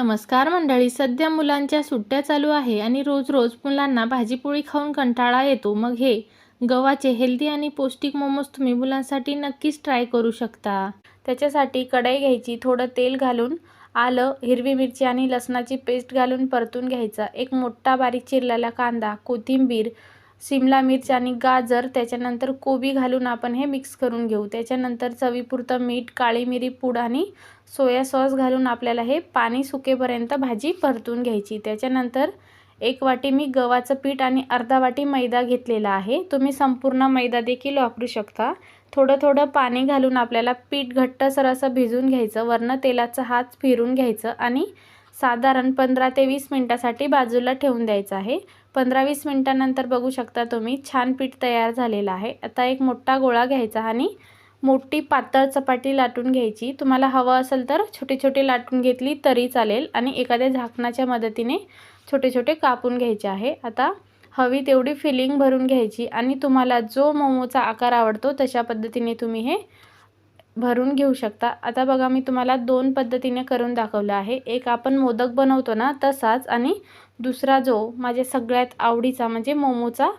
नमस्कार मंडळी. सध्या मुलांच्या सुट्ट्या चालू आहे आणि रोज मुलांना भाजीपोळी खाऊन कंटाळा येतो. मग हे गव्हाचे हेल्दी आणि पौष्टिक मोमोज तुम्ही मुलांसाठी नक्कीच ट्राय करू शकता. त्याच्यासाठी कढई घ्यायची, थोडं तेल घालून आलं, हिरवी मिरची आणि लसणाची पेस्ट घालून परतून घ्यायचा. एक मोठा बारीक चिरलेला कांदा, कोथिंबीर, शिमला मिर्च आणि गाजर, त्याच्यानंतर कोबी घालून आपण हे मिक्स करून घेऊ. त्याच्यानंतर चवीपुरतं मीठ, काळी मिरी पूड आणि सोया सॉस घालून आपल्याला हे पाणी सुकेपर्यंत भाजी परतून घ्यायची. त्याच्यानंतर 1 वाटी मी गव्हाचं पीठ आणि अर्धा वाटी मैदा घेतलेला आहे. तुम्ही संपूर्ण मैदा देखील वापरू शकता. थोडं पाणी घालून आपल्याला पीठ घट्टसर असं भिजून घ्यायचं. वरनं तेलाचा हात फिरून घ्यायचं आणि साधारण 15 ते 20 मिनिटासाठी बाजूला ठेवून द्यायचं आहे. 15-20 मिनिटानंतर बघू शकता तुम्ही छान पीठ तयार झालेलं आहे. आता एक मोठा गोळा घ्यायचा आणि मोठी पातळ चपाती लाटून घ्यायची. तुम्हाला हवं असेल तर छोटे छोटे लाटून घेतली तरी चालेल आणि एखाद्या झाकणाच्या मदतीने छोटे छोटे कापून घ्यायचे आहे. आता हवी तेवढी फिलिंग भरून घ्यायची आणि तुम्हाला जो मोमोचा आकार आवडतो तशा पद्धतीने तुम्ही हे भरून घेऊ शकता. आता बघा मी तुम्हाला 2 पद्धतीने करून दाखवलं आहे. एक आपण मोदक बनवतो ना तसाच, आणि दुसरा जो माझ्या सगळ्यात आवडीचा म्हणजे मोमोचा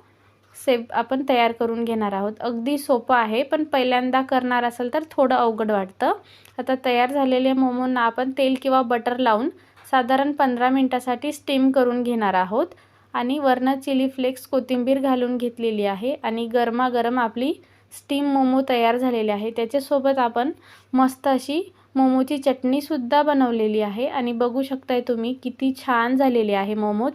शेप आपण तयार करून घेणार आहोत. अगदी सोपं आहे, पण पहिल्यांदा करणार असेल तर थोडं अवघड वाटतं. आता तयार झालेल्या मोमोंना आपण तेल किंवा बटर लावून साधारण 15 मिनिटासाठी स्टीम करून घेणार आहोत आणि वरनं चिली फ्लेक्स, कोथिंबीर घालून घेतलेली आहे आणि गरमागरम आपली स्टीम मोमो तयार झालेले आहे. त्याच्यासोबत आपण मस्त अशी मोमोची चटणीसुद्धा बनवलेली आहे आणि बघू शकताय तुम्ही किती छान झालेली आहे मोमोज.